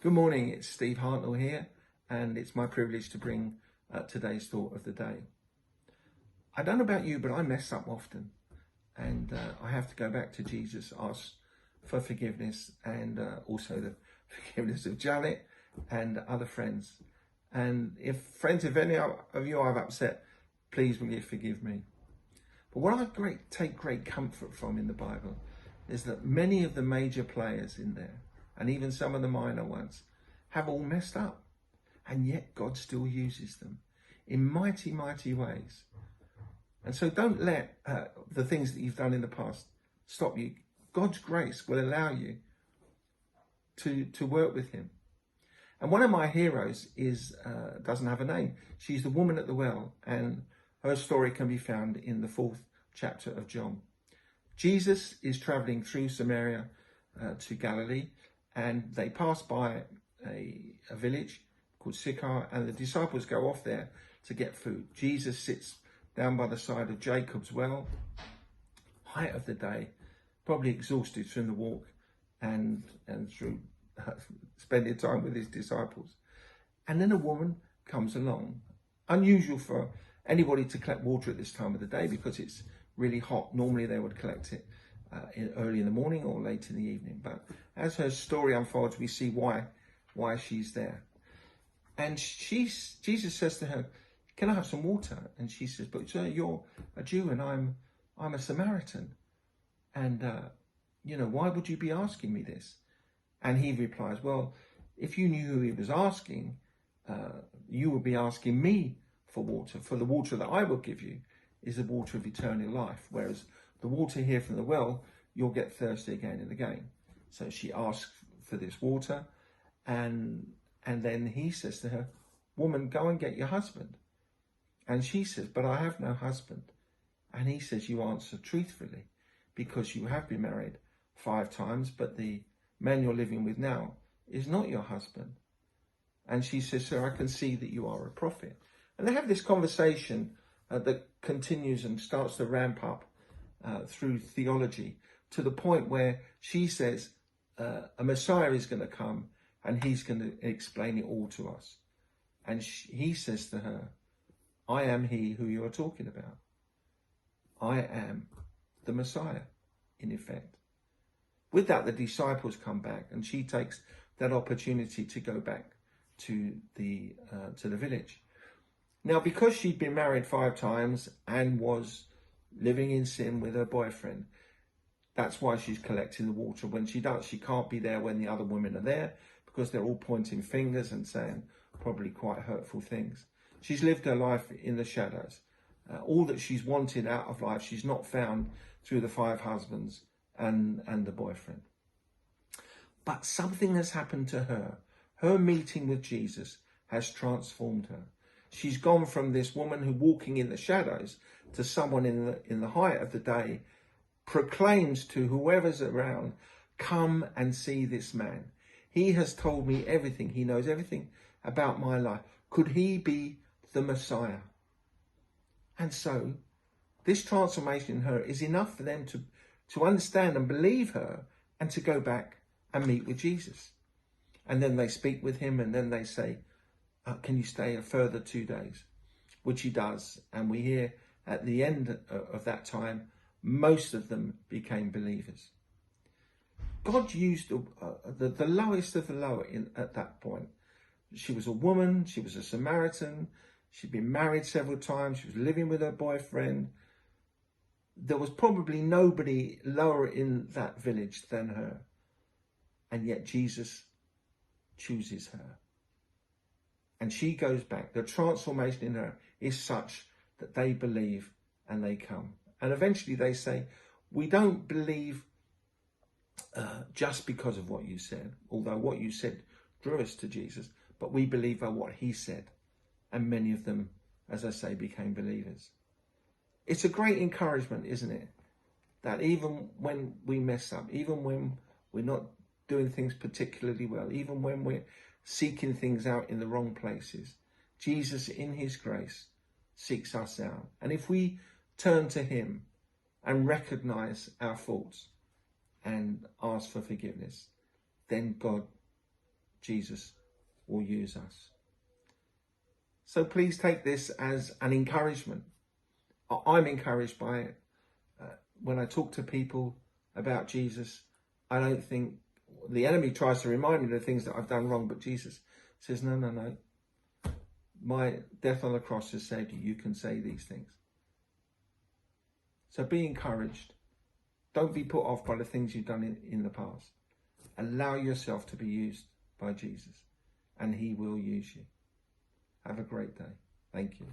Good morning, it's Steve Hartnoll here, and it's my privilege to bring today's thought of the day. I don't know about you, but I mess up often, and I have to go back to Jesus, ask for forgiveness, and also the forgiveness of Janet and other friends. And if any of you I've upset, please will you forgive me. But what I take great comfort from in the Bible is that many of the major players in there, and even some of the minor ones, have all messed up. And yet God still uses them in mighty, mighty ways. And so don't let the things that you've done in the past stop you. God's grace will allow you to work with him. And one of my heroes doesn't have a name. She's the woman at the well, and her story can be found in the 4th chapter of John. Jesus is traveling through Samaria to Galilee, and they pass by a village called Sychar, and the disciples go off there to get food. Jesus sits down by the side of Jacob's well, height of the day, probably exhausted from the walk and through spending time with his disciples. And then a woman comes along. Unusual for anybody to collect water at this time of the day because it's really hot. Normally they would collect it early in the morning or late in the evening. But as her story unfolds, we see why she's there. And Jesus says to her, "Can I have some water?" And she says, "But sir, you're a Jew and I'm a Samaritan. And why would you be asking me this?" And he replies, "Well, if you knew who he was asking, you would be asking me for water. For the water that I will give you is the water of eternal life. Whereas the water here from the well, you'll get thirsty again and again." So she asks for this water, and then he says to her, "Woman, go and get your husband." And she says, "But I have no husband." And he says, "You answer truthfully, because you have been married 5 times, but the man you're living with now is not your husband." And she says, "Sir, I can see that you are a prophet." And they have this conversation that continues and starts to ramp up through theology to the point where she says a Messiah is going to come and he's going to explain it all to us. And he says to her, "I am he who you are talking about. I am the Messiah," in effect. With that, the disciples come back, and she takes that opportunity to go back to the village. Now, because she'd been married 5 times and was living in sin with her boyfriend, that's why she's collecting the water. When she does, she can't be there when the other women are there because they're all pointing fingers and saying probably quite hurtful things. She's lived her life in the shadows. All that she's wanted out of life, she's not found through the 5 husbands and the boyfriend. But something has happened to her. Her meeting with Jesus has transformed her. She's gone from this woman who walking in the shadows to someone in the height of the day proclaims to whoever's around, "Come and see this man. He has told me everything. He knows everything about my life. Could he be the Messiah?" And so this transformation in her is enough for them to understand and believe her and to go back and meet with Jesus. And then they speak with him, and then they say, "Can you stay a further 2 days?" Which he does. And we hear at the end of that time, most of them became believers. God used the lowest of the lower at that point. She was a woman, she was a Samaritan, she'd been married several times, she was living with her boyfriend. There was probably nobody lower in that village than her. And yet Jesus chooses her. And she goes back. The transformation in her is such that they believe and they come. And eventually they say, "We don't believe just because of what you said, although what you said drew us to Jesus, but we believe by what he said." And many of them, as I say, became believers. It's a great encouragement, isn't it? That even when we mess up, even when we're not doing things particularly well, even when we're seeking things out in the wrong places, Jesus in his grace seeks us out. And if we turn to him and recognize our faults and ask for forgiveness, then God Jesus will use us. So please take this as an encouragement. I'm encouraged by it. When I talk to people about Jesus, I don't think the enemy tries to remind me of the things that I've done wrong, but Jesus says, no, no, no. My death on the cross has saved you. You can say these things. So be encouraged. Don't be put off by the things you've done in the past. Allow yourself to be used by Jesus, and he will use you. Have a great day. Thank you.